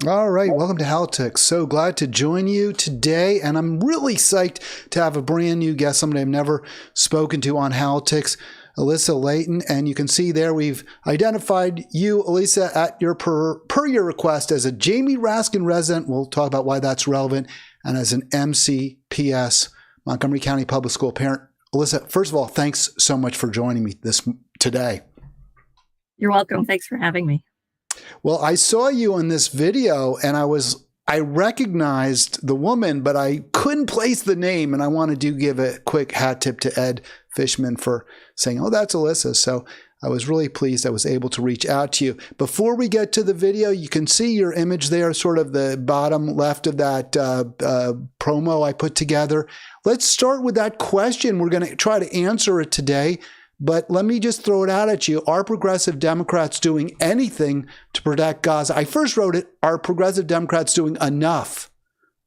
All right, welcome to Halitics. So glad to join you today, and I'm really psyched to have a brand new guest, somebody I've never spoken to on Halitics, Elissa Laitin. And you can see there we've identified you, Elissa, at your per your request as a Jamie Raskin resident. We'll talk about why that's relevant, and as an MCPS, Montgomery County Public School parent. Elissa, first of all, thanks so much for joining me today. You're welcome. Thanks for having me. Well, I saw you in this video and I recognized the woman, but I couldn't place the name. And I want to give a quick hat tip to Ed Fishman for saying, oh, that's Elissa. So I was really pleased I was able to reach out to you. Before we get to the video, you can see your image there, sort of the bottom left of that promo I put together. Let's start with that question. We're going to try to answer it today. But let me just throw it out at you. Are progressive Democrats doing anything to protect Gaza? I first wrote it, are progressive Democrats doing enough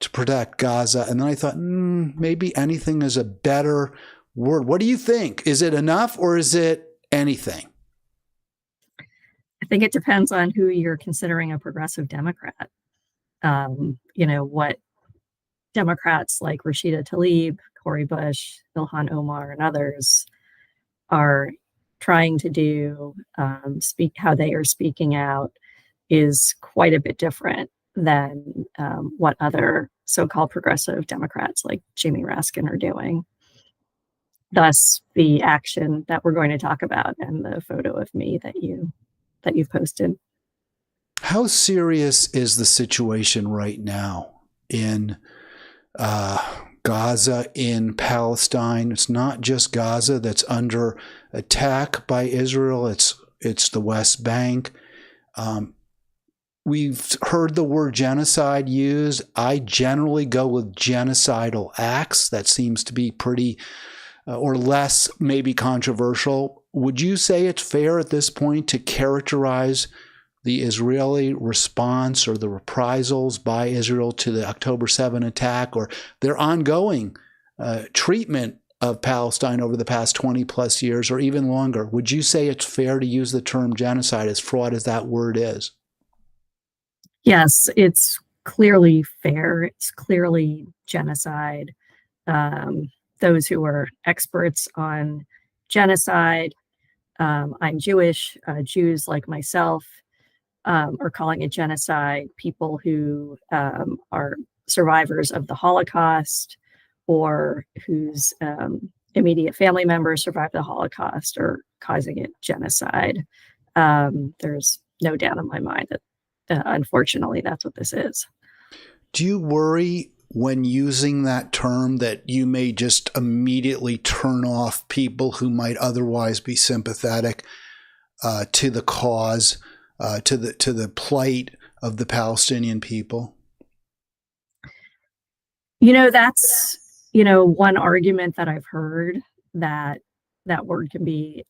to protect Gaza? And then I thought, maybe anything is a better word. What do you think? Is it enough or is it anything? I think it depends on who you're considering a progressive Democrat. What Democrats like Rashida Tlaib, Cori Bush, Ilhan Omar, and others are trying to do, how they are speaking out is quite a bit different than what other so-called progressive Democrats like Jamie Raskin are doing. Thus, the action that we're going to talk about and the photo of me that you've posted. How serious is the situation right now in Gaza, in Palestine? It's not just Gaza that's under attack by Israel. It's the West Bank. We've heard the word genocide used. I generally go with genocidal acts. That seems to be pretty or less maybe controversial. Would you say it's fair at this point to characterize the Israeli response or the reprisals by Israel to the October 7 attack or their ongoing treatment of Palestine over the past 20 plus years or even longer? Would you say it's fair to use the term genocide, as fraught as that word is? Yes, it's clearly fair. It's clearly genocide. Those who are experts on genocide, I'm Jewish, Jews like myself, are calling it genocide. People who are survivors of the Holocaust or whose immediate family members survived the Holocaust are causing it genocide. There's no doubt in my mind that, unfortunately, that's what this is. Do you worry when using that term that you may just immediately turn off people who might otherwise be sympathetic to the cause, to the plight of the Palestinian people? That's one argument that I've heard, that word can be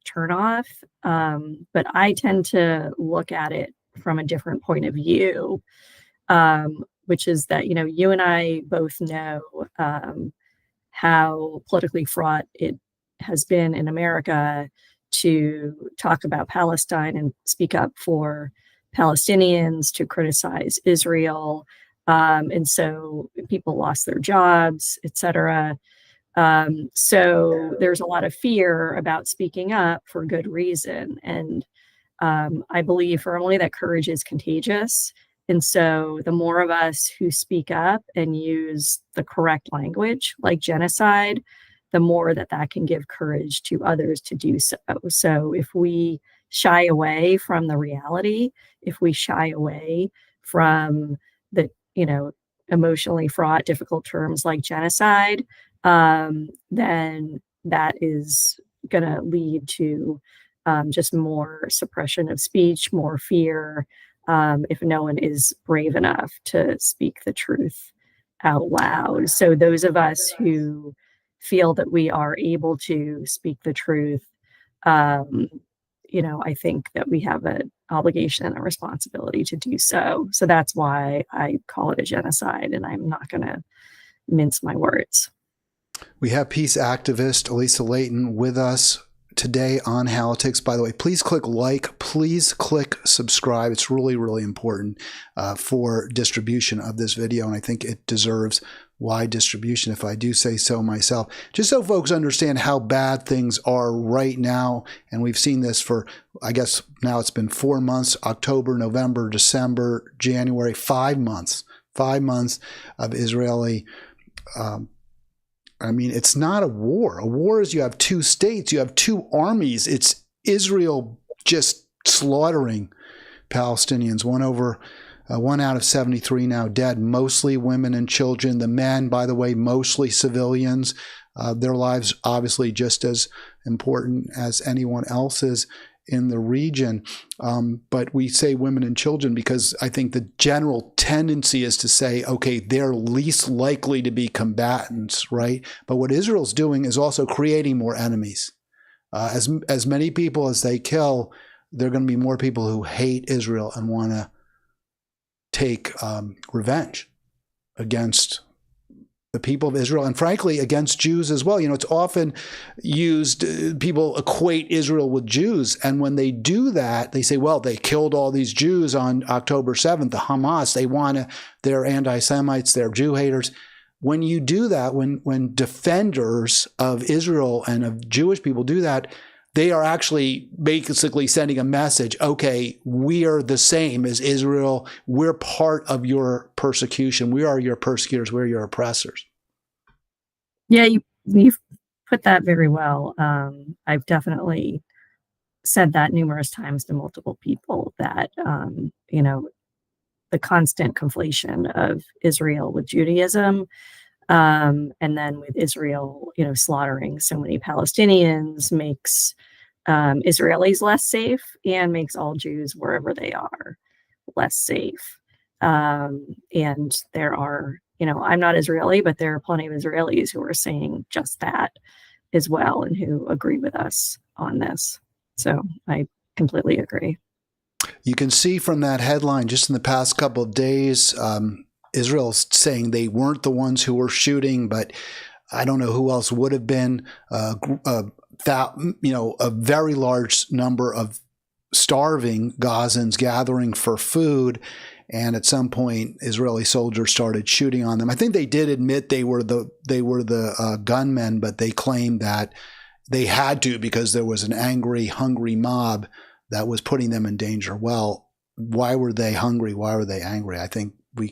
turn off. But I tend to look at it from a different point of view, which is that, you and I both know how politically fraught it has been in America to talk about Palestine and speak up for Palestinians, to criticize Israel. And so people lost their jobs, etc. So there's a lot of fear about speaking up for good reason. And I believe firmly that courage is contagious. And so the more of us who speak up and use the correct language, like genocide, the more that can give courage to others to do so. So if we shy away from the reality, if we shy away from the, emotionally fraught, difficult terms like genocide, then that is going to lead to just more suppression of speech, more fear, if no one is brave enough to speak the truth out loud. So those of us who feel that we are able to speak the truth, I think that we have an obligation and a responsibility to do so. So that's why I call it a genocide, and I'm not going to mince my words. We have peace activist Elissa Laitin with us today on Halitics. By the way, please click like, please click subscribe. It's really, really important for distribution of this video, and I think it deserves wide distribution, if I do say so myself. Just so folks understand how bad things are right now, and we've seen this for, I guess now it's been 4 months, October, November, December, January, 5 months. 5 months of Israeli it's not a war. A war is you have two states, you have two armies. It's Israel just slaughtering Palestinians. One out of 73 now dead, mostly women and children. The men, by the way, mostly civilians. Their lives obviously just as important as anyone else's in the region. But we say women and children because I think the general tendency is to say, okay, they're least likely to be combatants, right? But what Israel's doing is also creating more enemies. As many people as they kill, there are going to be more people who hate Israel and want to take revenge against the people of Israel, and frankly, against Jews as well. It's often used, people equate Israel with Jews. And when they do that, they say, well, they killed all these Jews on October 7th, the Hamas, they're anti-Semites, they're Jew haters. When you do that, when defenders of Israel and of Jewish people do that, they are actually basically sending a message, okay, we are the same as Israel. We're part of your persecution. We are your persecutors. We're your oppressors. Yeah, you've put that very well. I've definitely said that numerous times to multiple people that, the constant conflation of Israel with Judaism, and then with Israel, slaughtering so many Palestinians makes Israelis less safe and makes all Jews wherever they are less safe. And there are, I'm not Israeli, but there are plenty of Israelis who are saying just that as well and who agree with us on this. So I completely agree. You can see from that headline just in the past couple of days, Israel's saying they weren't the ones who were shooting, but I don't know who else would have been. A very large number of starving Gazans gathering for food, and at some point, Israeli soldiers started shooting on them. I think they did admit they were the gunmen, but they claimed that they had to because there was an angry, hungry mob that was putting them in danger. Well, why were they hungry? Why were they angry? I think we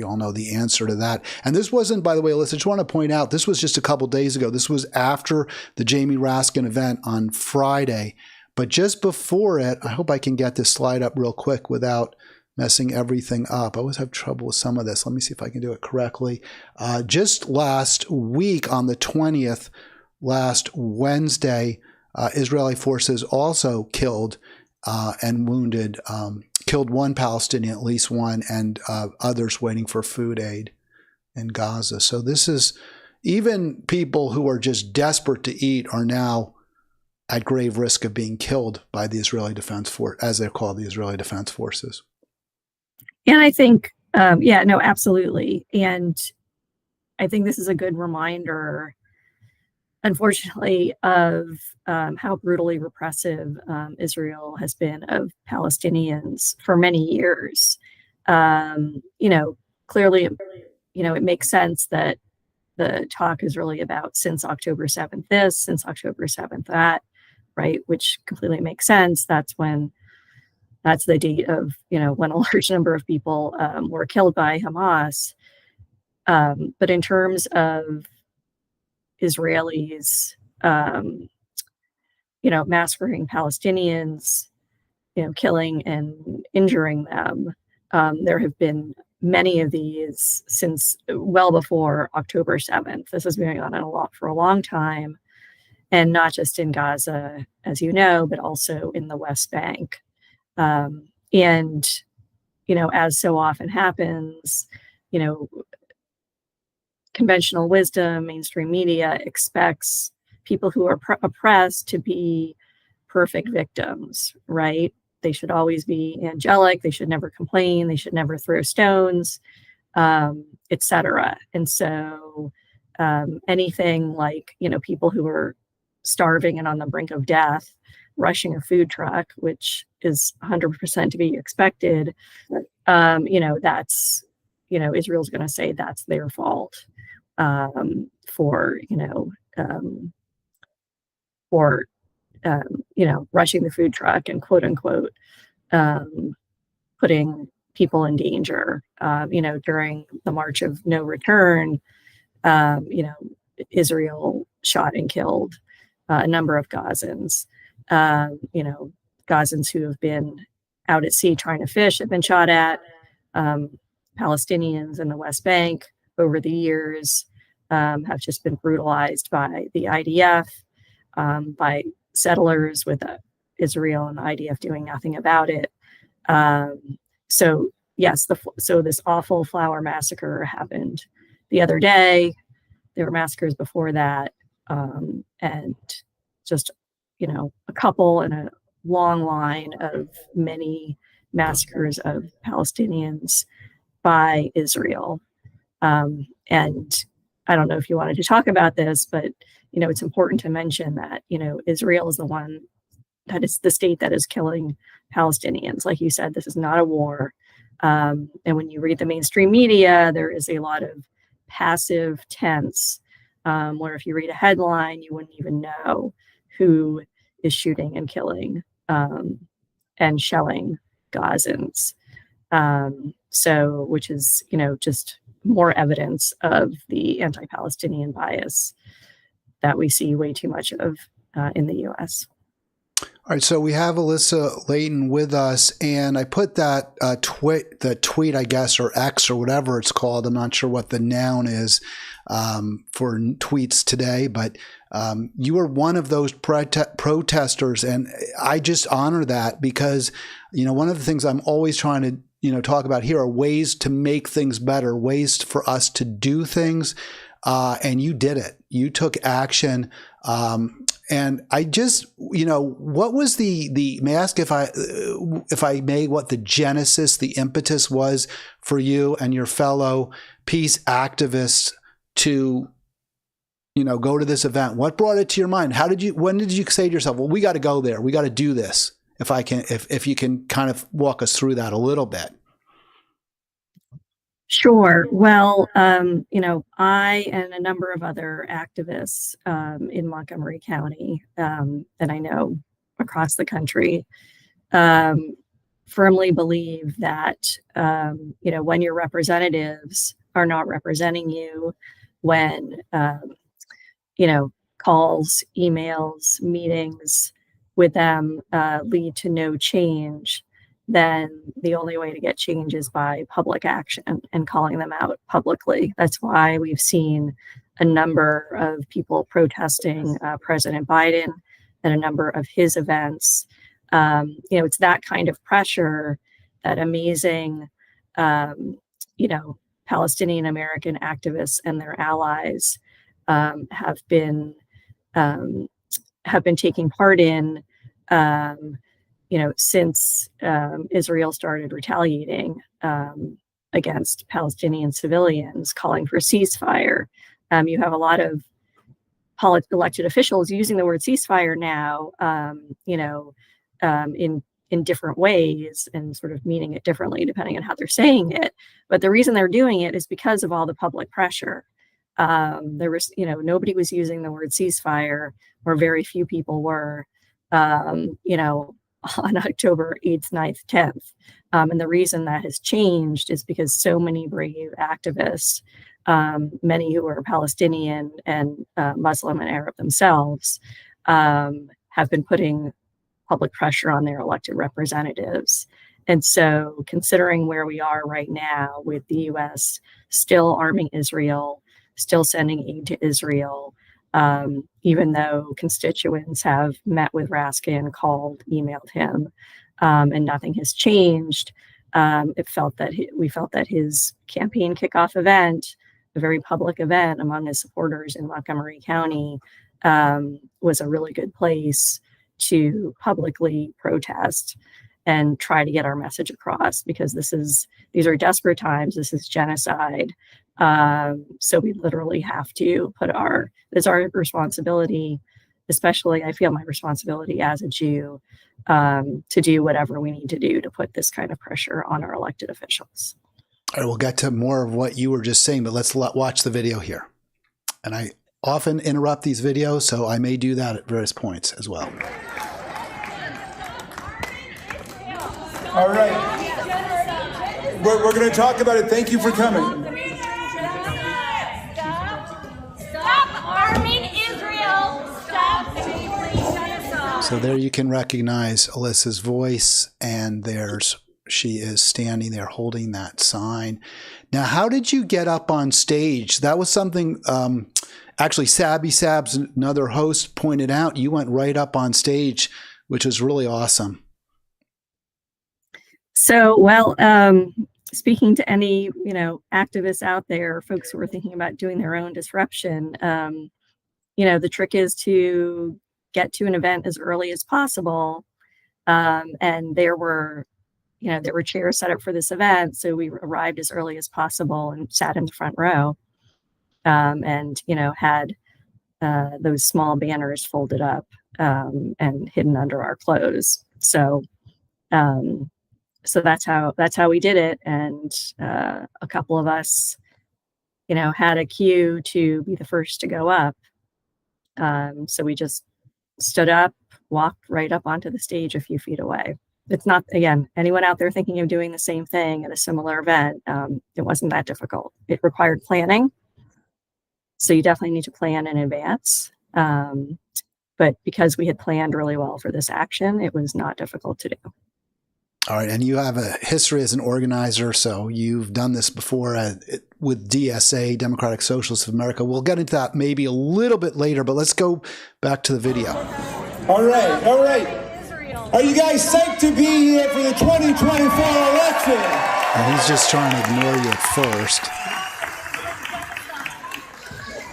all know the answer to that. And this wasn't, by the way, Elissa, I just want to point out, this was just a couple days ago. This was after the Jamie Raskin event on Friday. But just before it, I hope I can get this slide up real quick without messing everything up. I always have trouble with some of this. Let me see if I can do it correctly. Just last week on the 20th, last Wednesday, Israeli forces also killed and wounded killed one Palestinian, at least one, and others waiting for food aid in Gaza. So this is, even people who are just desperate to eat are now at grave risk of being killed by the Israeli Defense Force, as they're called, the Israeli Defense Forces. And I think, absolutely. And I think this is a good reminder, unfortunately, of how brutally repressive Israel has been of Palestinians for many years. Clearly, it makes sense that the talk is really about since October 7th this, since October 7th that, right? Which completely makes sense. That's the date of, when a large number of people were killed by Hamas. But in terms of Israelis, massacring Palestinians, killing and injuring them, there have been many of these since well before October 7th. This has been going on for a long time, and not just in Gaza, as you know, but also in the West Bank. And, as so often happens, conventional wisdom, mainstream media expects people who are oppressed to be perfect victims, right? They should always be angelic. They should never complain. They should never throw stones, etc. And so anything like, people who are starving and on the brink of death, rushing a food truck, which is 100% to be expected, that's, Israel's going to say that's their fault for, for, rushing the food truck and quote unquote, putting people in danger. During the March of No Return, Israel shot and killed a number of Gazans. Gazans who have been out at sea trying to fish have been shot at. Palestinians in the West Bank over the years have just been brutalized by the IDF, by settlers, with Israel and the IDF doing nothing about it. So yes, so this awful flower massacre happened the other day. There were massacres before that, and just a couple and a long line of many massacres of Palestinians by Israel. And I don't know if you wanted to talk about this, but it's important to mention that Israel is the one that is the state that is killing Palestinians. Like you said, this is not a war. And when you read the mainstream media, there is a lot of passive tense, where if you read a headline, you wouldn't even know who is shooting and killing and shelling Gazans. Which is, just more evidence of the anti-Palestinian bias that we see way too much of in the U.S. All right, so we have Elissa Laitin with us, and I put that the tweet, I guess, or X or whatever it's called. I'm not sure what the noun is for tweets today, but you were one of those protesters, and I just honor that because, one of the things I'm always trying to talk about here are ways to make things better, ways for us to do things, and you did it. You took action. And I just, what was may I ask if I may, what the genesis, the impetus was for you and your fellow peace activists to, go to this event? What brought it to your mind? When did you say to yourself, well, we got to go there. We got to do this. If you can kind of walk us through that a little bit. Sure. Well, I and a number of other activists in Montgomery County that I know across the country firmly believe that, when your representatives are not representing you, when, calls, emails, meetings with them lead to no change, then the only way to get change is by public action and calling them out publicly. That's why we've seen a number of people protesting President Biden at a number of his events. It's that kind of pressure that amazing, Palestinian American activists and their allies have been taking part in. Since Israel started retaliating against Palestinian civilians, calling for ceasefire. You have a lot of elected officials using the word ceasefire now, in different ways and sort of meaning it differently depending on how they're saying it. But the reason they're doing it is because of all the public pressure. There was, nobody was using the word ceasefire, or very few people were, on October 8th, 9th, 10th. And the reason that has changed is because so many brave activists, many who are Palestinian and Muslim and Arab themselves, have been putting public pressure on their elected representatives. And so considering where we are right now with the U.S. still arming Israel, still sending aid to Israel, even though constituents have met with Raskin, called, emailed him, and nothing has changed. We felt that his campaign kickoff event, a very public event among his supporters in Montgomery County, was a really good place to publicly protest and try to get our message across, because these are desperate times. This is genocide. So we literally have to it's our responsibility especially I feel my responsibility as a Jew to do whatever we need to do to put this kind of pressure on our elected officials. All right, we'll get to more of what you were just saying, but let's watch the video here. And I often interrupt these videos, so I may do that at various points as well. All right. We're going to talk about it. Thank you for coming. Stop arming Israel. Stop genocide. So there you can recognize Elissa's voice, and she is standing there holding that sign. Now, how did you get up on stage? That was something, actually, Sabby Sabs, another host, pointed out. You went right up on stage, which was really awesome. So, well, speaking to any, activists out there, folks who are thinking about doing their own disruption, the trick is to get to an event as early as possible. And there were chairs set up for this event. So we arrived as early as possible and sat in the front row, and, had those small banners folded up and hidden under our clothes. So that's how we did it. And a couple of us, had a cue to be the first to go up. So we just stood up, walked right up onto the stage a few feet away. It's not, again, anyone out there thinking of doing the same thing at a similar event, it wasn't that difficult. It required planning. So you definitely need to plan in advance. But because we had planned really well for this action, it was not difficult to do. All right. And you have a history as an organizer, so you've done this before with DSA, Democratic Socialists of America. We'll get into that maybe a little bit later, but let's go back to the video. All right. Are you guys psyched to be here for the 2024 election? And he's just trying to ignore you at first.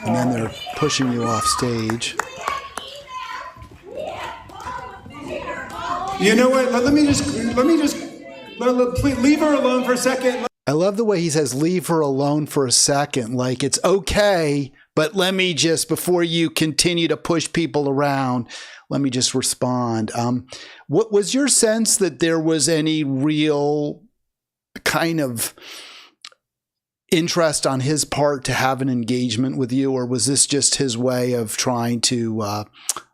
And then they're pushing you off stage. You know what? Let me just please leave her alone for a second. I love the way he says, leave her alone for a second. Like, it's okay, but let me just, before you continue to push people around, let me just respond. What was your sense that there was any real kind of interest on his part to have an engagement with you, or was this just his way of trying to,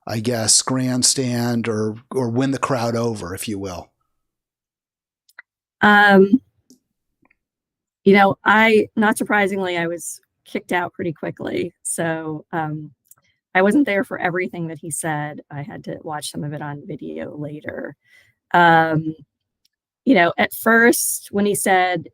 I guess, grandstand or win the crowd over, if you will? Not surprisingly, I was kicked out pretty quickly. So I wasn't there for everything that he said. I had to watch some of it on video later. At first when he said,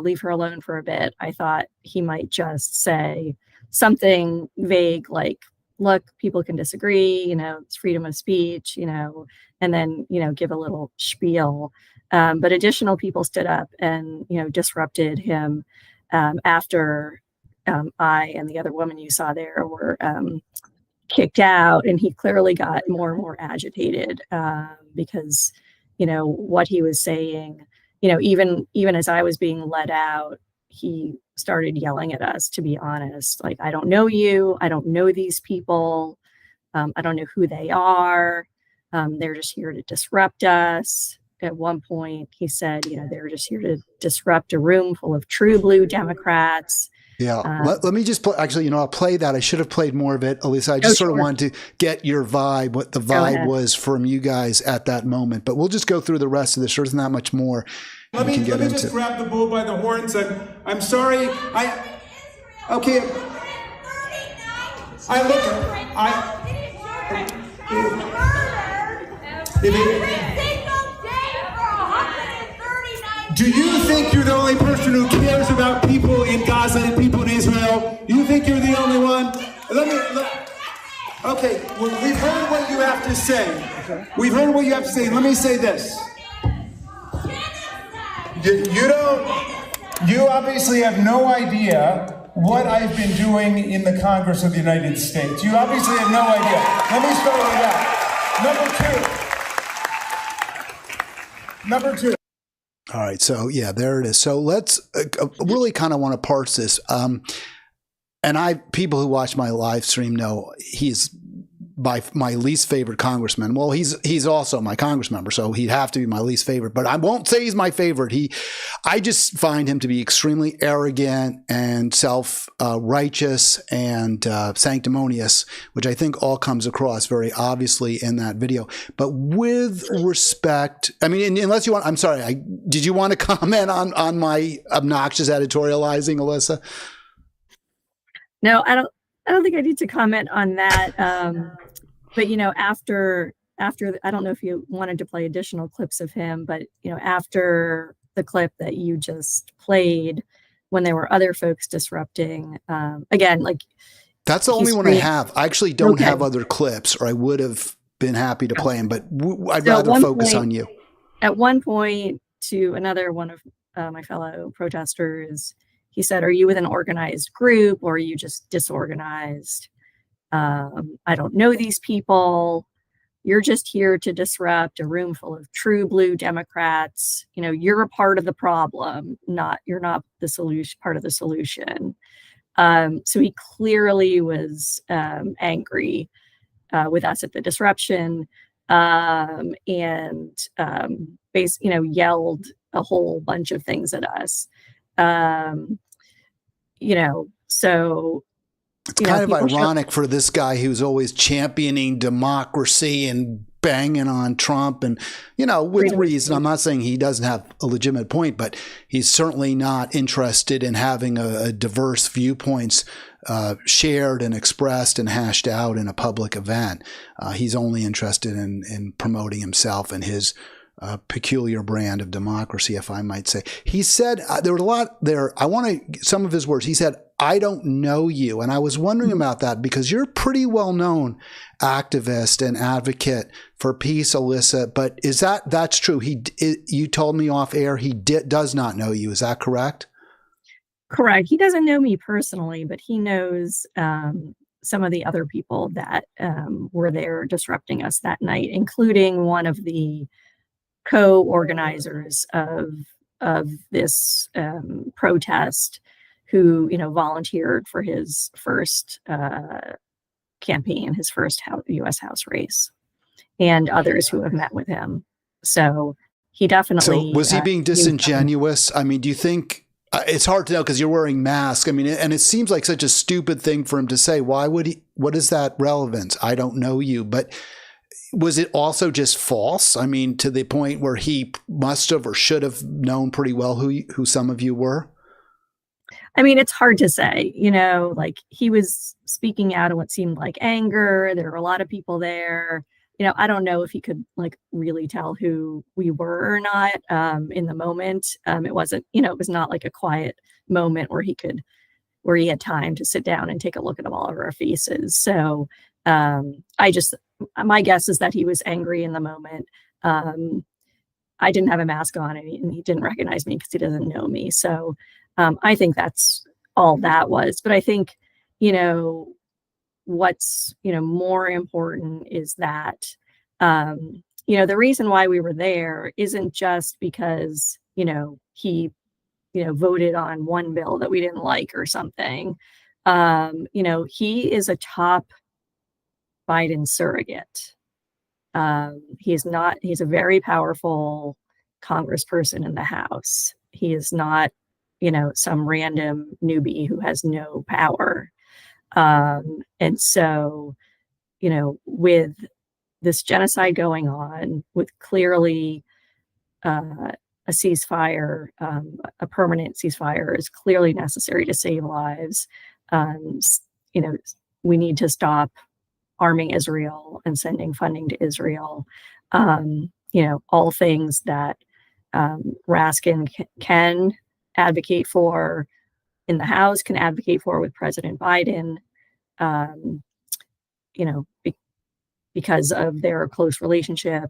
leave her alone for a bit, I thought he might just say something vague like, look, people can disagree, it's freedom of speech, and then, give a little spiel. But additional people stood up and, disrupted him after I and the other woman you saw there were kicked out. And he clearly got more and more agitated because, what he was saying, even as I was being led out, he started yelling at us, to be honest. Like, I don't know you. I don't know these people. I don't know who they are. They're just here to disrupt us. At one point, he said, they're just here to disrupt a room full of true blue Democrats. Yeah. Let me just play. Actually, I'll play that. I should have played more of it, Elissa. I just sort of wanted to get your vibe, what the vibe was from you guys at that moment. But we'll just go through the rest of this. There's not much more. Let me just grab the bull by the horns. I'm sorry. Do you think you're the only person who cares about people in Gaza and people in Israel? You think you're the only one? Okay, we've heard what you have to say. Okay. We've heard what you have to say. Let me say this. You obviously have no idea what I've been doing in the Congress of the United States. You obviously have no idea. Let me start with that. Number two. All right. So, yeah, there it is. So let's really kind of want to parse this. and people who watch my live stream know he's by my least favorite congressman. Well, he's also my congress member, so he'd have to be my least favorite, but I won't say he's my favorite. I just find him to be extremely arrogant and self-righteous and sanctimonious, which I think all comes across very obviously in that video. But with respect, I mean, unless you want, I'm sorry, did you want to comment on my obnoxious editorializing, Elissa? No, I don't think I need to comment on that. But after I don't know if you wanted to play additional clips of him, but after the clip that you just played, when there were other folks disrupting, again, like that's the only one I have. I actually don't have other clips, or I would have been happy to play them, but I'd rather focus on you. At one point, to another one of my fellow protesters, he said, "Are you with an organized group, or are you just disorganized? I don't know these people. You're just here to disrupt a room full of true blue Democrats. You're a part of the problem, you're not the solution, part of the solution." So he clearly was angry with us at the disruption, and yelled a whole bunch of things at us. So it's kind of ironic for this guy who's always championing democracy and banging on Trump, and with reason. I'm not saying he doesn't have a legitimate point, but he's certainly not interested in having a diverse viewpoints shared and expressed and hashed out in a public event. He's only interested in promoting himself and his peculiar brand of democracy, if I might say. He said, there were a lot there. I want some of his words. He said, "I don't know you." And I was wondering about that, because you're a pretty well-known activist and advocate for peace, Elissa. But that's true? You told me off air he does not know you. Is that correct? Correct. He doesn't know me personally, but he knows some of the other people that were there disrupting us that night, including one of the co-organizers of this protest, who volunteered for his first campaign, his first U.S. House race, and others who have met with him. So he definitely. So was he being disingenuous? I mean, do you think it's hard to know because you're wearing masks? I mean, and it seems like such a stupid thing for him to say. Why would he? What is that relevance? I don't know you, but. Was it also just false? I mean, to the point where he must have or should have known pretty well who some of you were? I mean, it's hard to say, like he was speaking out in what seemed like anger. There were a lot of people there. I don't know if he could like really tell who we were or not in the moment. It wasn't, it was not like a quiet moment where he had time to sit down and take a look at all of our faces. So my guess is that he was angry in the moment. I didn't have a mask on, and he didn't recognize me because he doesn't know me. So I think that's all that was. But I think, what's, more important is that, the reason why we were there isn't just because, he, voted on one bill that we didn't like or something. He is a top Biden surrogate. He's a very powerful congressperson in the House. He is not, some random newbie who has no power. And so, with this genocide going on, with clearly a ceasefire, a permanent ceasefire is clearly necessary to save lives. We need to stop arming Israel and sending funding to Israel. All things that Raskin can advocate for in the House, can advocate for with President Biden, because of their close relationship.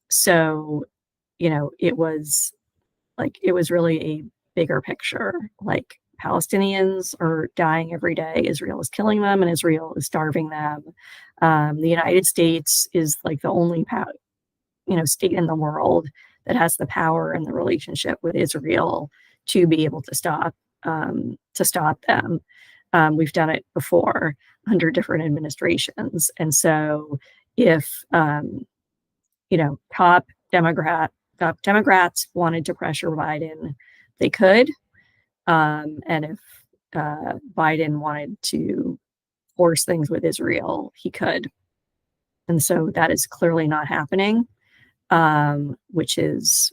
So, it was really a bigger picture. Like, Palestinians are dying every day. Israel is killing them, and Israel is starving them. The United States is like the only state in the world that has the power and the relationship with Israel to be able to stop them. We've done it before under different administrations. And so if, top Democrats wanted to pressure Biden, they could. And if Biden wanted to force things with Israel, he could. And so that is clearly not happening, which is,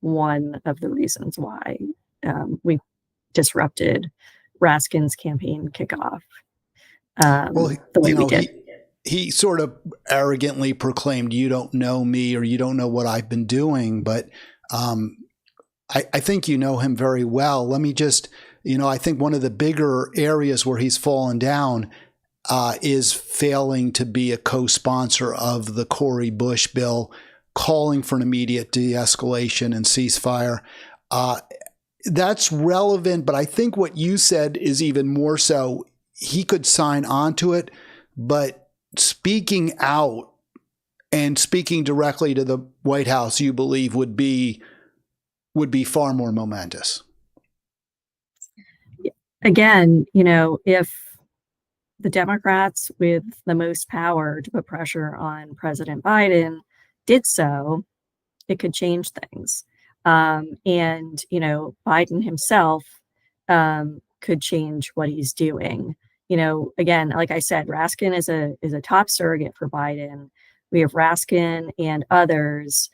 one of the reasons why we disrupted Raskin's campaign kickoff the way we did. He sort of arrogantly proclaimed, "You don't know me, or you don't know what I've been doing." But I think you know him very well. Let me just, I think one of the bigger areas where he's fallen down is failing to be a co-sponsor of the Cori Bush bill, calling for an immediate de-escalation and ceasefire. That's relevant, but I think what you said is even more so. He could sign on to it, but speaking out and speaking directly to the White House, you believe would be far more momentous. Again, if the Democrats with the most power to put pressure on President Biden did so, it could change things. And, Biden himself could change what he's doing. Again, like I said, Raskin is a top surrogate for Biden. We have Raskin and others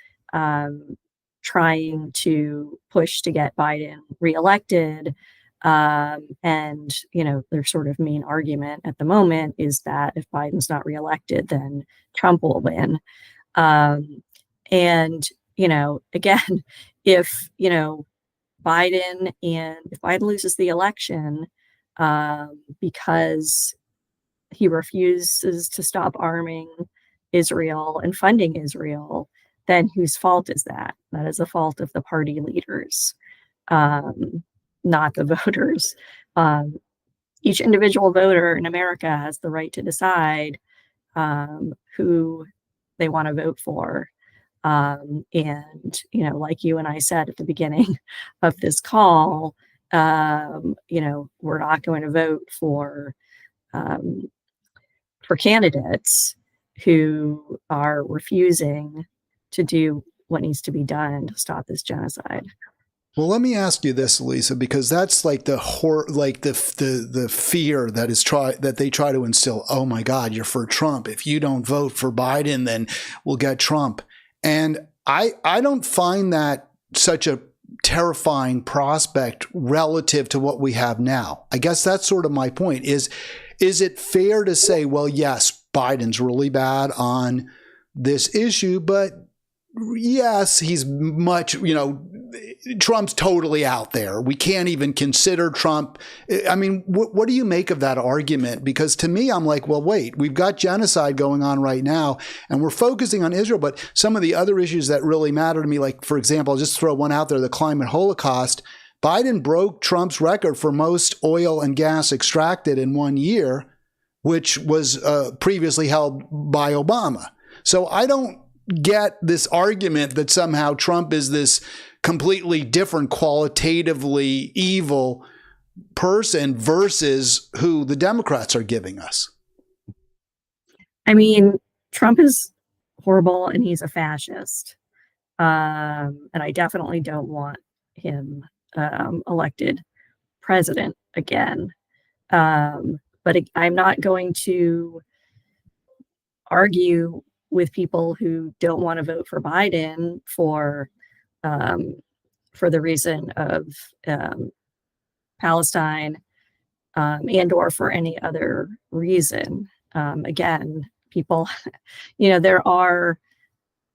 trying to push to get Biden reelected. And, their sort of main argument at the moment is that if Biden's not reelected, then Trump will win. And, again, if Biden loses the election because he refuses to stop arming Israel and funding Israel, then whose fault is that? That is the fault of the party leaders, not the voters. Each individual voter in America has the right to decide who they want to vote for. And, like you and I said at the beginning of this call, we're not going to vote for candidates who are refusing to do what needs to be done to stop this genocide. Well, let me ask you this, Elissa, because that's like the fear that they try to instill. Oh my God, you're for Trump. If you don't vote for Biden, then we'll get Trump. And I don't find that such a terrifying prospect relative to what we have now. I guess that's sort of my point. Is it fair to say, well, yes, Biden's really bad on this issue, but yes, he's much, Trump's totally out there. We can't even consider Trump. I mean, what do you make of that argument? Because to me, I'm like, well, wait, we've got genocide going on right now and we're focusing on Israel, but some of the other issues that really matter to me, like, for example, I'll just throw one out there, the climate holocaust. Biden broke Trump's record for most oil and gas extracted in 1 year, which was previously held by Obama. So I don't get this argument that somehow Trump is this completely different, qualitatively evil person versus who the Democrats are giving us. I mean, Trump is horrible and he's a fascist. And I definitely don't want him elected president again. But I'm not going to argue with people who don't want to vote for Biden for the reason of Palestine and or for any other reason. Again, people, there are,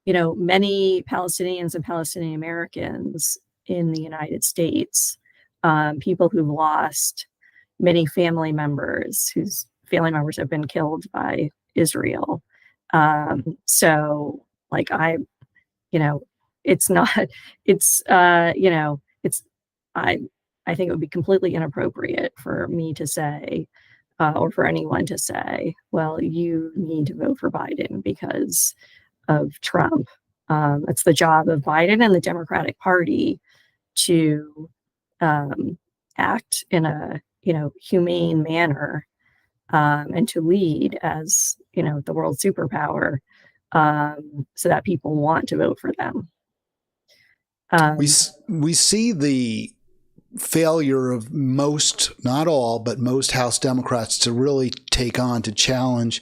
many Palestinians and Palestinian Americans in the United States, people who've lost many family members whose family members have been killed by Israel. So like I think it would be completely inappropriate for me to say, or for anyone to say, well, you need to vote for Biden because of Trump. It's the job of Biden and the Democratic Party to act in a humane manner, and to lead as, the world superpower, so that people want to vote for them. We see the failure of most, not all, but most House Democrats to really take on, to challenge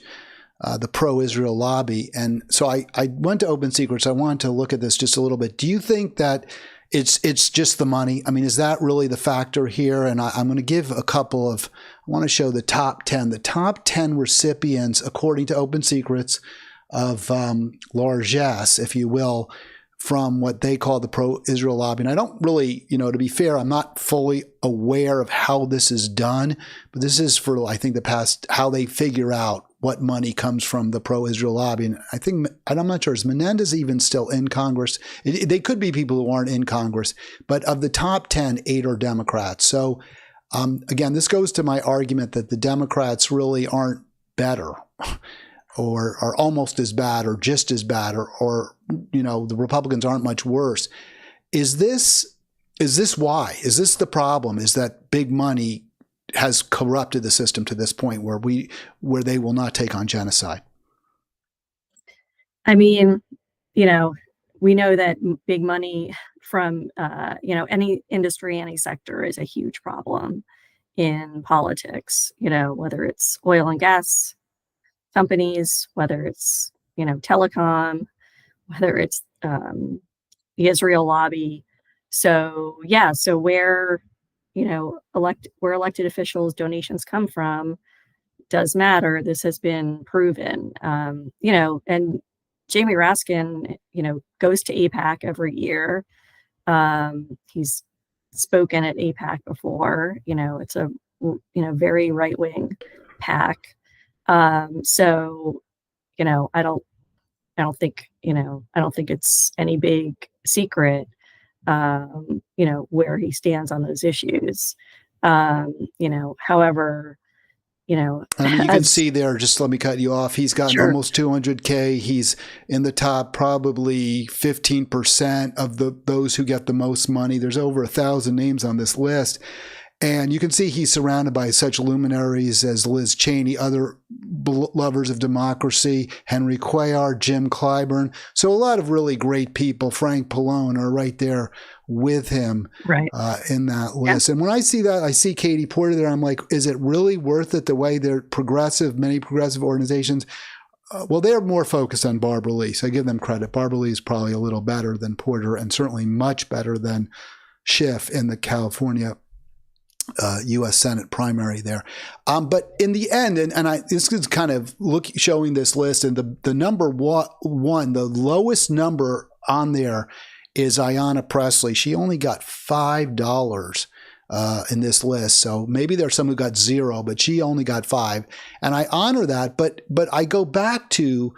the pro-Israel lobby. And so I went to Open Secrets. I wanted to look at this just a little bit. Do you think that it's just the money? I mean, is that really the factor here? And I'm going to give a couple of, I want to show the top 10. The top 10 recipients, according to Open Secrets, of largesse, if you will, from what they call the pro-Israel lobby. And I don't really, to be fair, I'm not fully aware of how this is done, but this is for, I think, the past, how they figure out what money comes from the pro-Israel lobby. And I think, I'm not sure, is Menendez even still in Congress? They could be people who aren't in Congress, but of the top 10, 8 are Democrats. So again, this goes to my argument that the Democrats really aren't better or are almost as bad or just as bad, or the Republicans aren't much worse. Is this why? Is this the problem? Is that big money has corrupted the system to this point where they will not take on genocide? I mean, we know that big money from any industry, any sector is a huge problem in politics. Whether it's oil and gas companies, whether it's telecom, whether it's the Israel lobby. So where where elected officials' donations come from does matter. This has been proven. And Jamie Raskin, goes to AIPAC every year. He's spoken at AIPAC before. It's a very right wing PAC. So I don't think it's any big secret, where he stands on those issues. However, you can see there, just let me cut you off. He's got almost 200K. He's in the top probably 15% of those who get the most money. There's over 1,000 names on this list. And you can see he's surrounded by such luminaries as Liz Cheney, other lovers of democracy, Henry Cuellar, Jim Clyburn. So a lot of really great people, Frank Pallone, are right there with him in that list. Yeah. And when I see that, I see Katie Porter there. I'm like, is it really worth it the way they're many progressive organizations? Well, they're more focused on Barbara Lee. So I give them credit. Barbara Lee is probably a little better than Porter and certainly much better than Schiff in the California U.S. Senate primary there. But in the end, this is kind of showing this list, and the number one, the lowest number on there is Ayanna Pressley. She only got $5 in this list. So maybe there's some who got 0, but she only got 5. And I honor that. But I go back to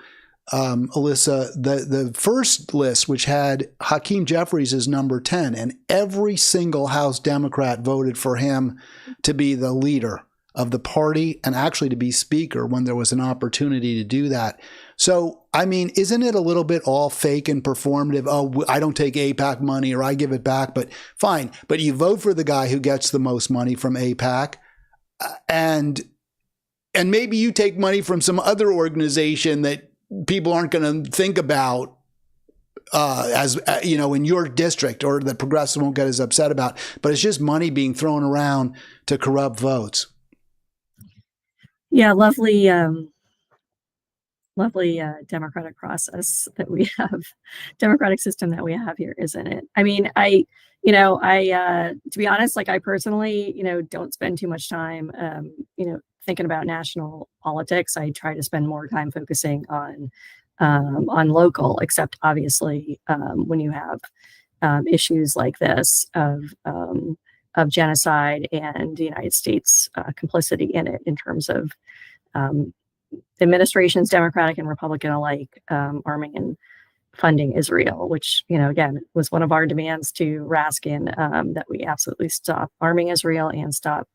Elissa, the first list, which had Hakeem Jeffries as number 10, and every single House Democrat voted for him to be the leader of the party and actually to be speaker when there was an opportunity to do that. So, I mean, isn't it a little bit all fake and performative? Oh, I don't take AIPAC money or I give it back, but fine. But you vote for the guy who gets the most money from AIPAC, and maybe you take money from some other organization that people aren't going to think about as in your district, or the progressive won't get as upset about, but it's just money being thrown around to corrupt votes. Yeah, lovely democratic process that we have, democratic system that we have here, isn't it? I mean, I to be honest, like I personally, don't spend too much time, thinking about national politics. I try to spend more time focusing on local, except obviously when you have issues like this of genocide and the United States complicity in it, in terms of administrations, Democratic and Republican alike, arming and funding Israel, which, again, was one of our demands to Raskin, that we absolutely stop arming Israel and stop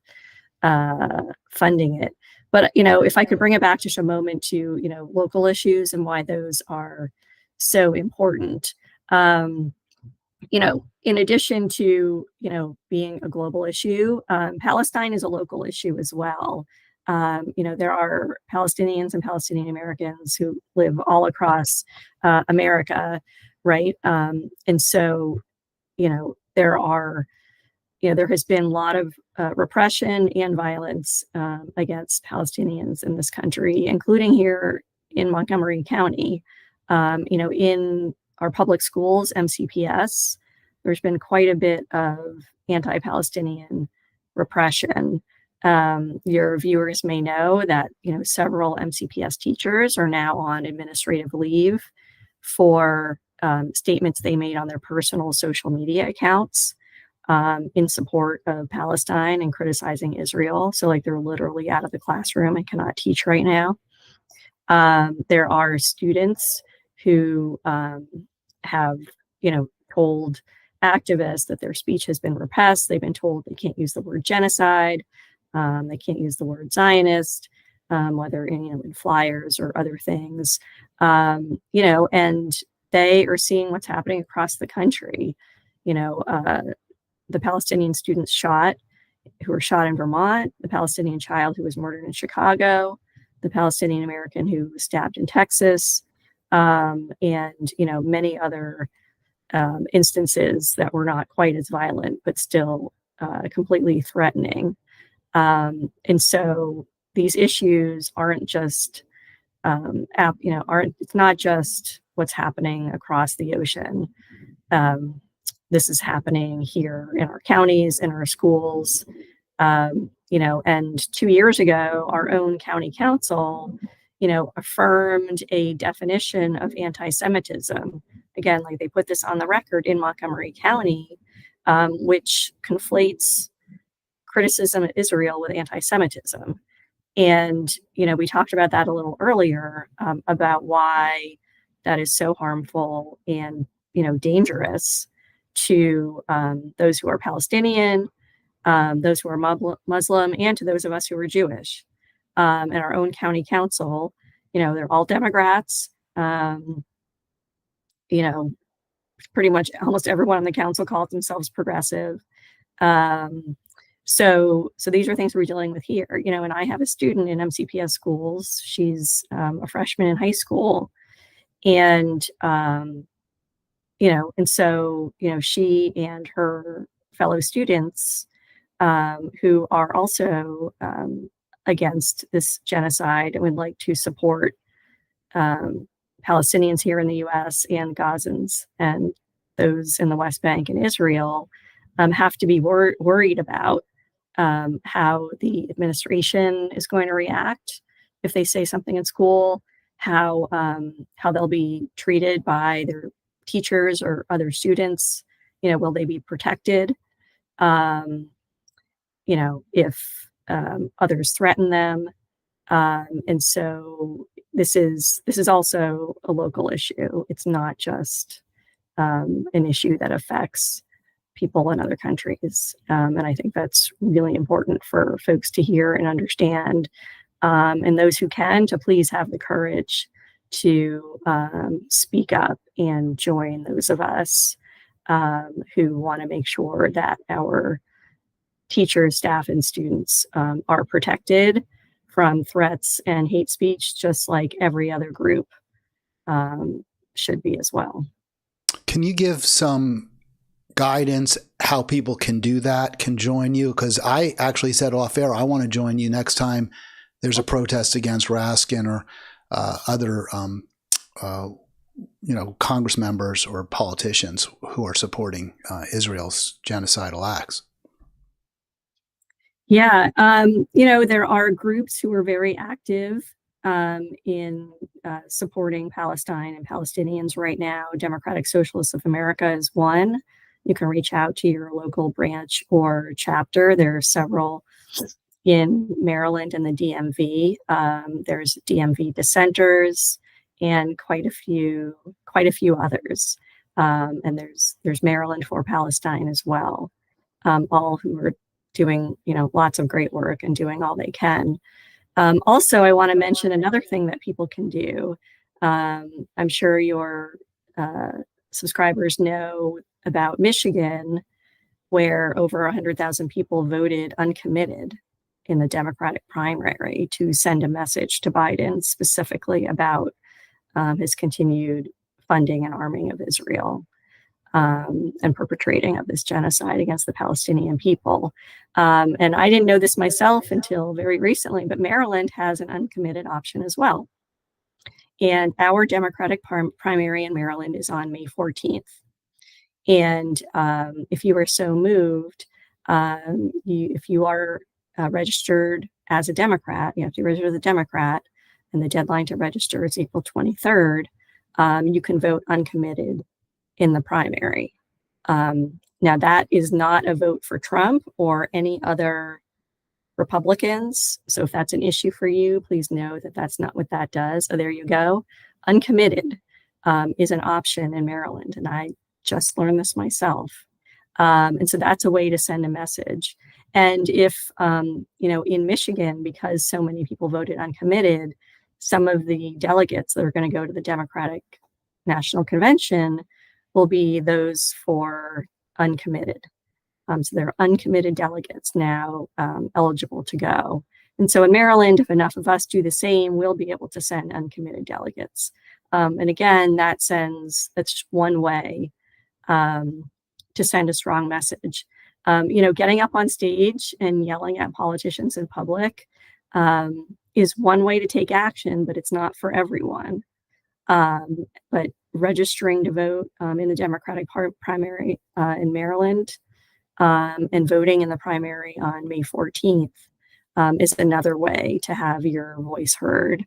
funding it. But, if I could bring it back just a moment to, local issues and why those are so important. in addition to, being a global issue, Palestine is a local issue as well. There are Palestinians and Palestinian Americans who live all across America, right? And so, there has been a lot of repression and violence against Palestinians in this country, including here in Montgomery County. In our public schools, MCPS, there's been quite a bit of anti-Palestinian repression. Your viewers may know that, several MCPS teachers are now on administrative leave for statements they made on their personal social media accounts in support of Palestine and criticizing Israel. So they're literally out of the classroom and cannot teach right now. There are students who have, told activists that their speech has been repressed. They've been told they can't use the word genocide. They can't use the word Zionist, whether in flyers or other things. And they are seeing what's happening across the country. The Palestinian students who were shot in Vermont, the Palestinian child who was murdered in Chicago, the Palestinian American who was stabbed in Texas, and many other instances that were not quite as violent, but still completely threatening. And so these issues aren't just, it's not just what's happening across the ocean. This is happening here in our counties, in our schools, and 2 years ago, our own county council, affirmed a definition of anti-Semitism. Again, they put this on the record in Montgomery County, which conflates criticism of Israel with anti-Semitism. And, we talked about that a little earlier, about why that is so harmful and, dangerous to those who are Palestinian, those who are Muslim, and to those of us who are Jewish. And our own county council, they're all Democrats. Pretty much almost everyone on the council calls themselves progressive. So these are things we're dealing with here, and I have a student in MCPS schools. She's a freshman in high school. And, and so, she and her fellow students who are also against this genocide and would like to support Palestinians here in the US and Gazans and those in the West Bank and Israel have to be worried about how the administration is going to react if they say something in school, how they'll be treated by their teachers or other students. Will they be protected? If others threaten them. And so this is also a local issue. It's not just an issue that affects people in other countries. And I think that's really important for folks to hear and understand. And those who can, to please have the courage to speak up and join those of us who want to make sure that our teachers, staff, and students are protected from threats and hate speech, just like every other group should be as well. Can you give some guidance how people can do that, can join you? Because I actually said off air, I want to join you next time there's a protest against Raskin or other Congress members or politicians who are supporting Israel's genocidal acts. Yeah, there are groups who are very active in supporting Palestine and Palestinians right now. Democratic Socialists of America is one. You can reach out to your local branch or chapter. There are several in Maryland and the DMV. There's DMV dissenters and quite a few others. And there's Maryland for Palestine as well. All who are doing lots of great work and doing all they can. Also, I want to mention another thing that people can do. I'm sure your subscribers know about Michigan, where over 100,000 people voted uncommitted in the Democratic primary to send a message to Biden specifically about his continued funding and arming of Israel and perpetrating of this genocide against the Palestinian people. And I didn't know this myself until very recently, but Maryland has an uncommitted option as well. And our Democratic primary in Maryland is on May 14th. And if you are so moved, if you are registered as a Democrat, you have to register as a Democrat, and the deadline to register is April 23rd, you can vote uncommitted in the primary. Now, that is not a vote for Trump or any other Republicans. So if that's an issue for you, please know that that's not what that does. So there you go. Uncommitted is an option in Maryland, and I just learned this myself. And so that's a way to send a message. And if, in Michigan, because so many people voted uncommitted, some of the delegates that are going to go to the Democratic National Convention will be those for uncommitted. So there are uncommitted delegates now eligible to go. And so in Maryland, if enough of us do the same, we'll be able to send uncommitted delegates. And again, that's one way to send a strong message. Getting up on stage and yelling at politicians in public is one way to take action, but it's not for everyone. But registering to vote in the Democratic primary in Maryland and voting in the primary on May 14th is another way to have your voice heard.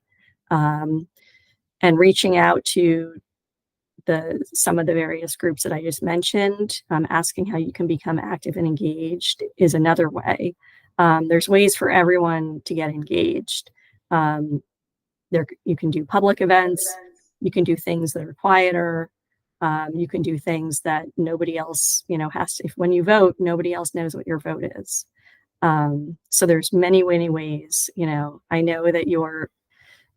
And reaching out to some of the various groups that I just mentioned, asking how you can become active and engaged is another way. There's ways for everyone to get engaged. You can do public events. You can do things that are quieter. You can do things that nobody else, has to. When you vote, nobody else knows what your vote is. So there's many, many ways. I know that your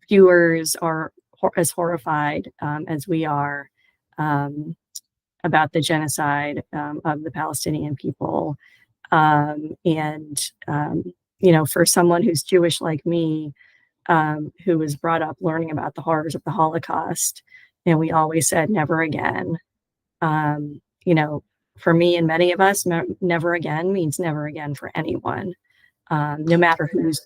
viewers are as horrified as we are about the genocide of the Palestinian people. For someone who's Jewish like me, who was brought up learning about the horrors of the Holocaust, and we always said never again. For me and many of us, never again means never again for anyone, no matter who's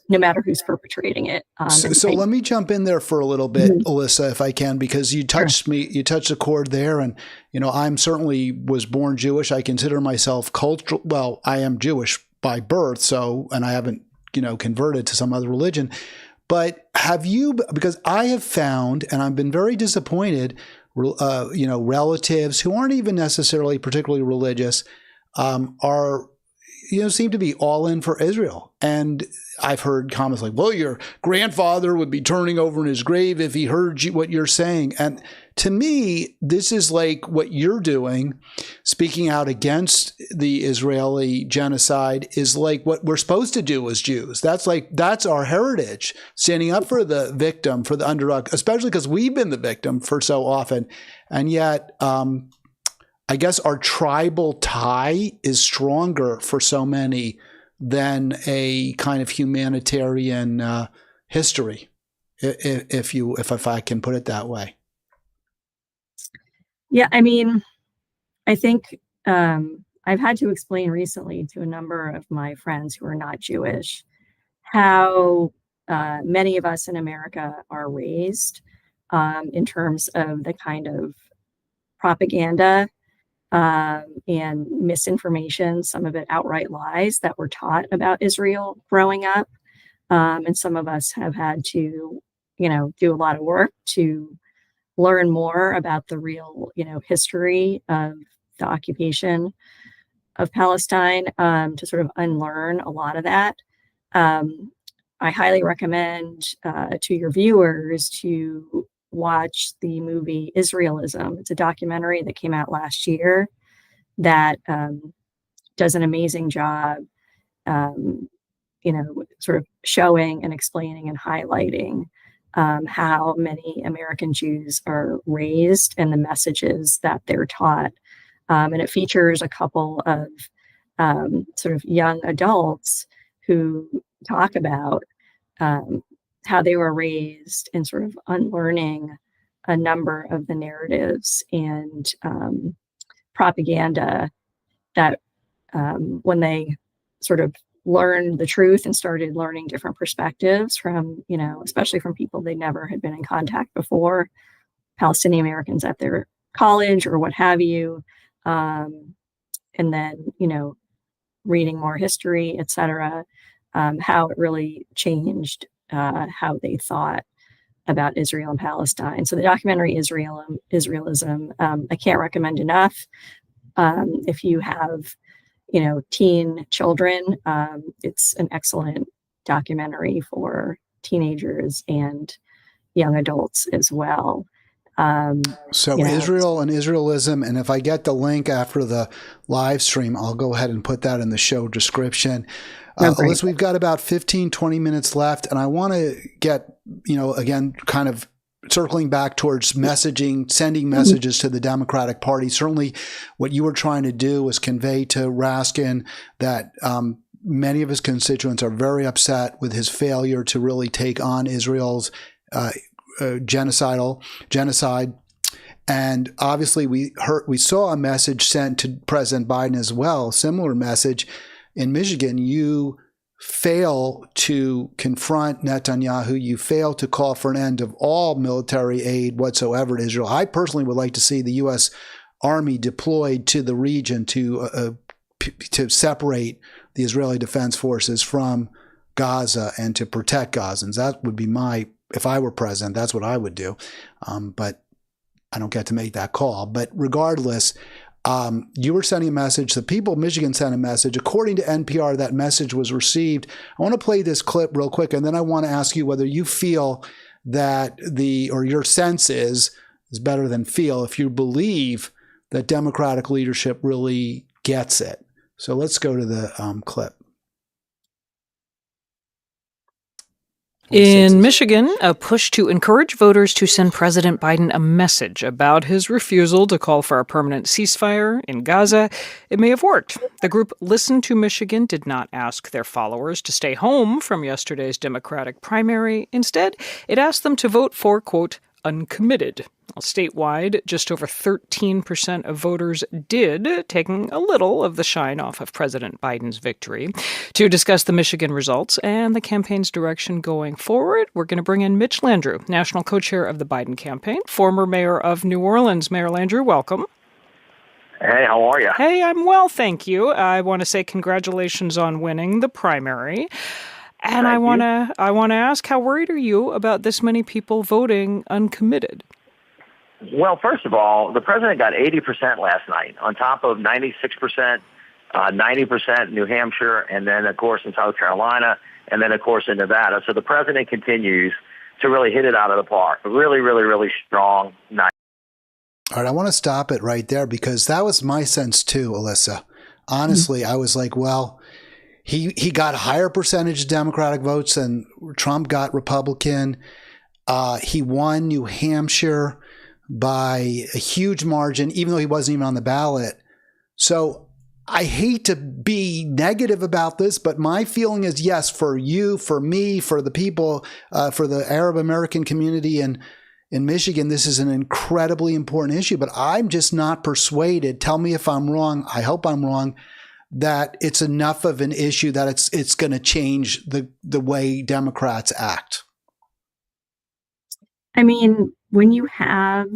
perpetrating it. So let me jump in there for a little bit, Elissa, if I can, because you touched you touched a chord there, and I'm certainly was born Jewish. I consider myself cultural. Well, I am Jewish by birth, and I haven't converted to some other religion. But have you, because I have found, and I've been very disappointed, relatives who aren't even necessarily particularly religious are, seem to be all in for Israel. And I've heard comments like, well, your grandfather would be turning over in his grave if he heard what you're saying. And to me, this is like what you're doing, speaking out against the Israeli genocide, is like what we're supposed to do as Jews. That's our heritage, standing up for the victim, for the underdog, especially because we've been the victim for so often. And yet, I guess our tribal tie is stronger for so many than a kind of humanitarian history, if I can put it that way. Yeah, I think I've had to explain recently to a number of my friends who are not Jewish how many of us in America are raised in terms of the kind of propaganda and misinformation, some of it outright lies that were taught about Israel growing up. And some of us have had to, do a lot of work to learn more about the real, history of the occupation of Palestine, to sort of unlearn a lot of that. I highly recommend to your viewers to watch the movie Israelism. It's a documentary that came out last year that does an amazing job, sort of showing and explaining and highlighting how many American Jews are raised and the messages that they're taught. And it features a couple of sort of young adults who talk about how they were raised and sort of unlearning a number of the narratives and propaganda that when they sort of learned the truth and started learning different perspectives from, especially from people they never had been in contact before, Palestinian Americans at their college or what have you. And then, reading more history, et cetera, how it really changed how they thought about Israel and Palestine. So the documentary Israelism, I can't recommend enough. If you have, teen children, it's an excellent documentary for teenagers and young adults as well. Israel and Israelism, and if I get the link after the live stream, I'll go ahead and put that in the show description. Elissa, we've got about 15, 20 minutes left, and I want to get, again, kind of circling back towards messaging, sending messages to the Democratic Party. Certainly what you were trying to do was convey to Raskin that many of his constituents are very upset with his failure to really take on Israel's genocide. And obviously we saw a message sent to President Biden as well, similar message. In Michigan, you fail to confront Netanyahu. You fail to call for an end of all military aid whatsoever to Israel. I personally would like to see the U.S. Army deployed to the region to separate the Israeli Defense Forces from Gaza and to protect Gazans. That would be if I were president, that's what I would do. But I don't get to make that call. But regardless, you were sending a message. The people of Michigan sent a message. According to NPR, that message was received. I want to play this clip real quick, and then I want to ask you whether you feel that your sense is better than feel, if you believe that Democratic leadership really gets it. So let's go to the clip. In Michigan, a push to encourage voters to send President Biden a message about his refusal to call for a permanent ceasefire in Gaza. It may have worked. The group Listen to Michigan did not ask their followers to stay home from yesterday's Democratic primary. Instead, it asked them to vote for, quote, uncommitted. Well, statewide, just over 13% of voters did, taking a little of the shine off of President Biden's victory. To discuss the Michigan results and the campaign's direction going forward, we're going to bring in Mitch Landrieu, national co-chair of the Biden campaign, former mayor of New Orleans. Mayor Landrieu, welcome. Hey, how are you? Hey, I'm well, thank you. I want to say congratulations on winning the primary. And I want to ask, how worried are you about this many people voting uncommitted? Well, first of all, the president got 80% last night, on top of 96%, 90% in New Hampshire, and then, of course, in South Carolina, and then, of course, in Nevada. So the president continues to really hit it out of the park. Really, really, really strong night. All right, I want to stop it right there because that was my sense too, Elissa. Honestly, I was like, well, he got a higher percentage of Democratic votes than Trump got Republican. He won New Hampshire by a huge margin, even though he wasn't even on the ballot. So I hate to be negative about this, but my feeling is yes, for you, for me, for the people, for the Arab American community in Michigan, this is an incredibly important issue. But I'm just not persuaded. Tell me if I'm wrong. I hope I'm wrong. That it's enough of an issue that it's going to change the way Democrats act. I mean, when you have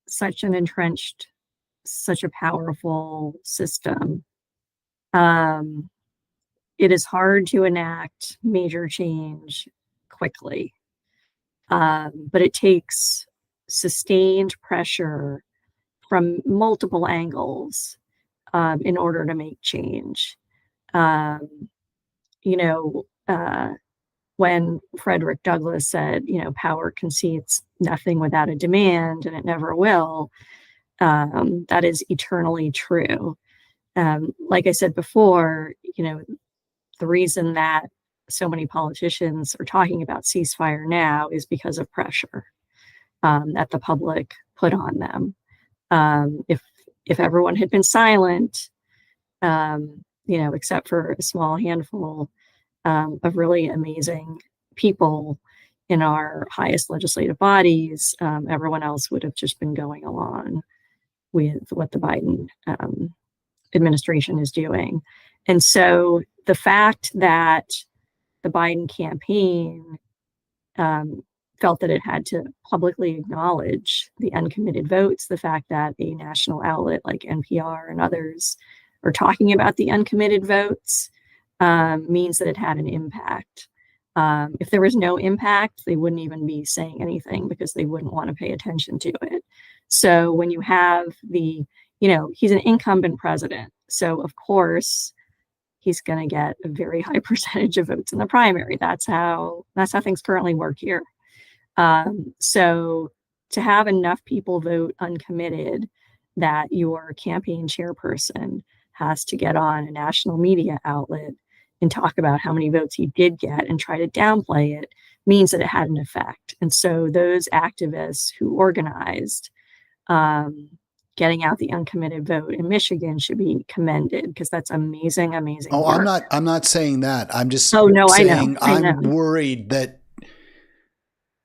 such an entrenched, such a powerful system, it is hard to enact major change quickly. But it takes sustained pressure from multiple angles in order to make change. When Frederick Douglass said, power concedes nothing without a demand, and it never will, that is eternally true. Like I said before, the reason that so many politicians are talking about ceasefire now is because of pressure that the public put on them. If everyone had been silent, except for a small handful of really amazing people in our highest legislative bodies, everyone else would have just been going along with what the Biden administration is doing. And so the fact that the Biden campaign felt that it had to publicly acknowledge the uncommitted votes, the fact that a national outlet like NPR and others are talking about the uncommitted votes means that it had an impact. If there was no impact, they wouldn't even be saying anything because they wouldn't want to pay attention to it. So when you have he's an incumbent president. So of course, he's going to get a very high percentage of votes in the primary. That's how things currently work here. So to have enough people vote uncommitted that your campaign chairperson has to get on a national media outlet and talk about how many votes he did get and try to downplay it means that it had an effect. And so those activists who organized getting out the uncommitted vote in Michigan should be commended because that's amazing Oh, work. I'm not saying that. I'm just saying I know. I'm worried that,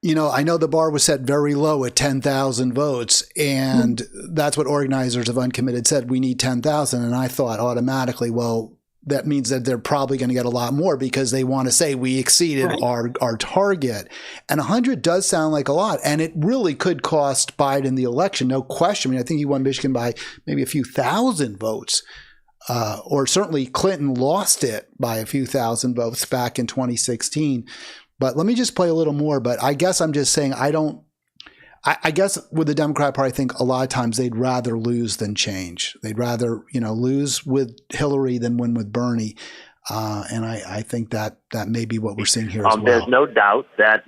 I know the bar was set very low at 10,000 votes, and that's what organizers of Uncommitted said, we need 10,000. And I thought automatically, well, that means that they're probably going to get a lot more because they want to say we exceeded our target. And 100 does sound like a lot. And it really could cost Biden the election, no question. I mean, I think he won Michigan by maybe a few thousand votes. Or certainly Clinton lost it by a few thousand votes back in 2016. But let me just play a little more. But I guess I'm just saying I guess with the Democrat Party, I think a lot of times they'd rather lose than change. They'd rather, lose with Hillary than win with Bernie. And I think that may be what we're seeing here as well. There's no doubt that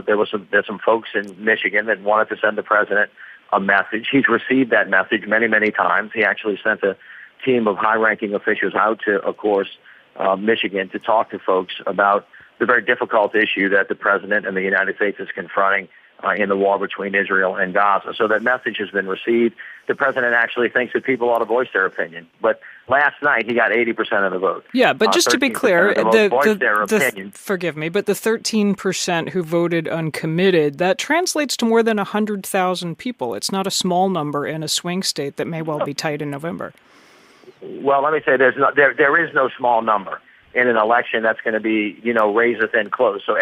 there's some folks in Michigan that wanted to send the president a message. He's received that message many, many times. He actually sent a team of high-ranking officials out to, of course, Michigan to talk to folks about the very difficult issue that the president and the United States is confronting in the war between Israel and Gaza. So that message has been received. The president actually thinks that people ought to voice their opinion. But last night, he got 80% of the vote. Yeah, but just to be clear, forgive me, but the 13% who voted uncommitted, that translates to more than 100,000 people. It's not a small number in a swing state that may well be tight in November. Well, let me say there is no small number in an election that's going to be, razor thin close. So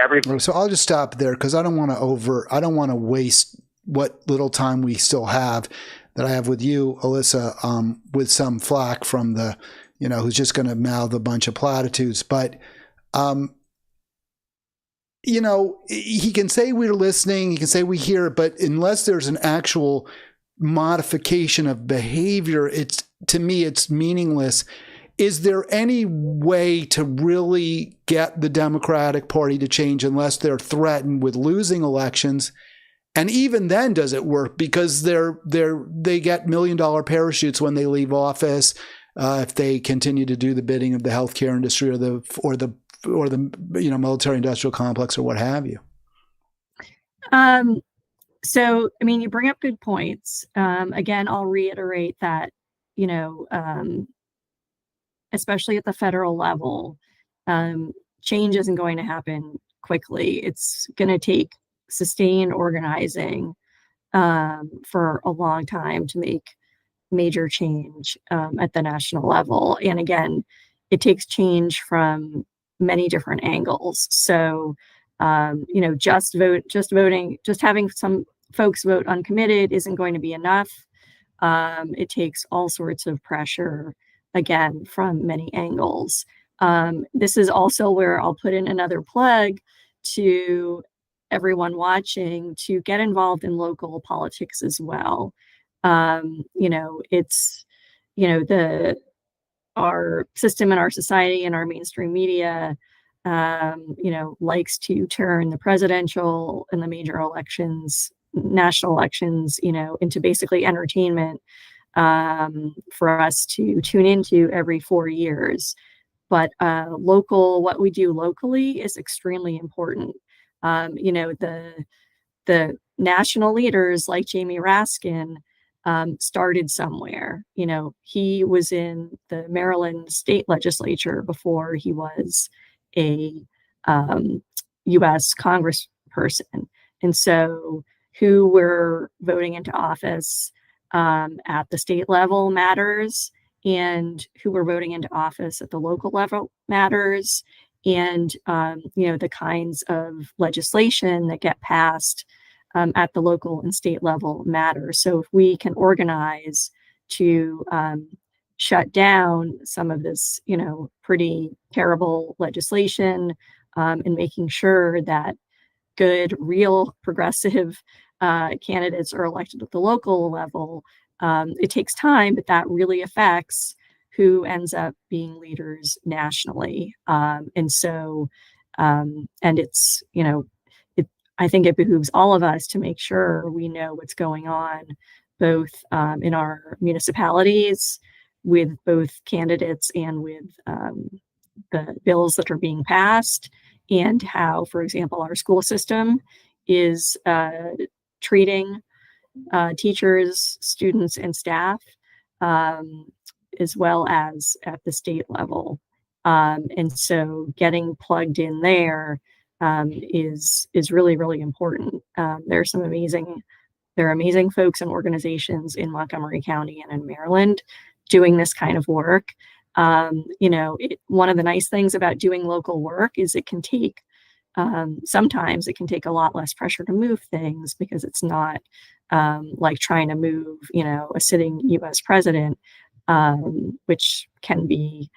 I'll just stop there because I don't want to waste what little time we still have that I have with you, Elissa, with some flack from the, who's just going to mouth a bunch of platitudes. But, he can say we're listening, he can say we hear it, but unless there's an actual modification of behavior, to me, it's meaningless. Is there any way to really get the Democratic Party to change unless they're threatened with losing elections? And even then, does it work? Because they get $1 million parachutes when they leave office if they continue to do the bidding of the healthcare industry or the military industrial complex or what have you. So, you bring up good points. Again, I'll reiterate that, especially at the federal level, change isn't going to happen quickly. It's going to take sustained organizing for a long time to make major change at the national level. And again, it takes change from many different angles. So, just having some folks vote uncommitted isn't going to be enough. It takes all sorts of pressure, again, from many angles. This is also where I'll put in another plug to everyone watching to get involved in local politics as well. Our system in our society and our mainstream media, likes to turn the presidential and the major elections, national elections, into basically entertainment for us to tune into every 4 years. But what we do locally is extremely important. The national leaders like Jamie Raskin started somewhere. He was in the Maryland state legislature before he was a U.S. congressperson. And so who we're voting into office at the state level matters, and who we're voting into office at the local level matters, and the kinds of legislation that get passed at the local and state level matter. So if we can organize to shut down some of this, pretty terrible legislation, and making sure that good, real progressive candidates are elected at the local level, it takes time, but that really affects who ends up being leaders nationally. And it's, I think it behooves all of us to make sure we know what's going on, both in our municipalities, with both candidates and with the bills that are being passed, and how, for example, our school system is treating teachers, students, and staff, as well as at the state level. And so getting plugged in there is really, really important. There are amazing folks and organizations in Montgomery County and in Maryland doing this kind of work. One of the nice things about doing local work is sometimes it can take a lot less pressure to move things, because it's not like trying to move, a sitting U.S. president, which can be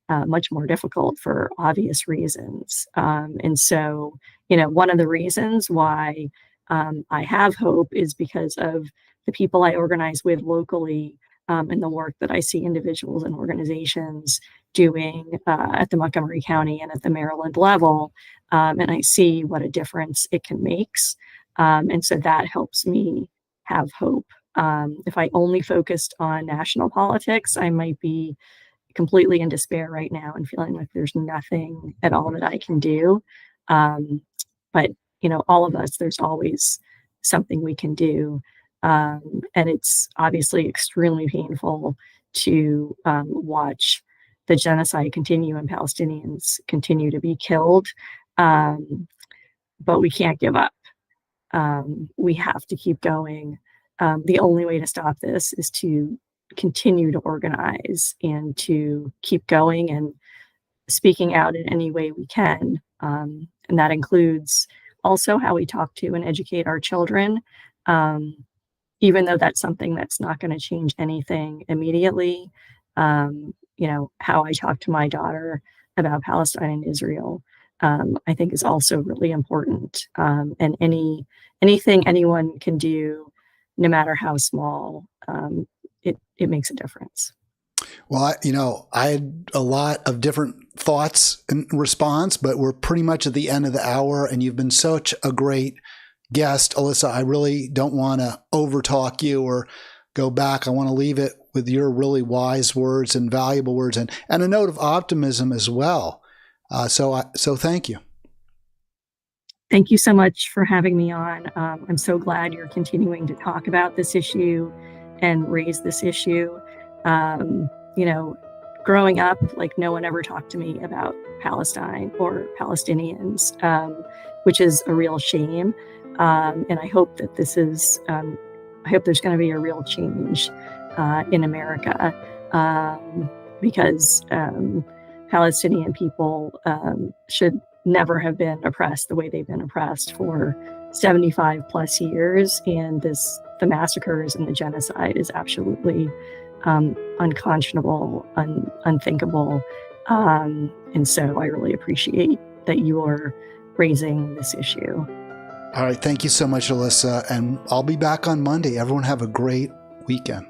much more difficult for obvious reasons. And so, one of the reasons why I have hope is because of the people I organize with locally, and the work that I see individuals and organizations doing at the Montgomery County and at the Maryland level. And I see what a difference it can make. And so that helps me have hope. If I only focused on national politics, I might be completely in despair right now and feeling like there's nothing at all that I can do. But, all of us, there's always something we can do. And it's obviously extremely painful to watch the genocide continue and Palestinians continue to be killed. But we can't give up. We have to keep going. The only way to stop this is to continue to organize and to keep going and speaking out in any way we can. And that includes also how we talk to and educate our children, even though that's something that's not going to change anything immediately. How I talk to my daughter about Palestine and Israel, I think is also really important. And anything anyone can do, no matter how small, it makes a difference. Well, I had a lot of different thoughts in response, but we're pretty much at the end of the hour, and you've been such a great guest, Elissa. I really don't want to overtalk you or go back. I want to leave it with your really wise words and valuable words, and a note of optimism as well. So thank you. Thank you so much for having me on. I'm so glad you're continuing to talk about this issue and raise this issue. Growing up, no one ever talked to me about Palestine or Palestinians, which is a real shame. And I hope that I hope there's going to be a real change in America, because Palestinian people should never have been oppressed the way they've been oppressed for 75 plus years. And the massacres and the genocide is absolutely unconscionable, unthinkable. And so I really appreciate that you're raising this issue. All right. Thank you so much, Elissa. And I'll be back on Monday. Everyone have a great weekend.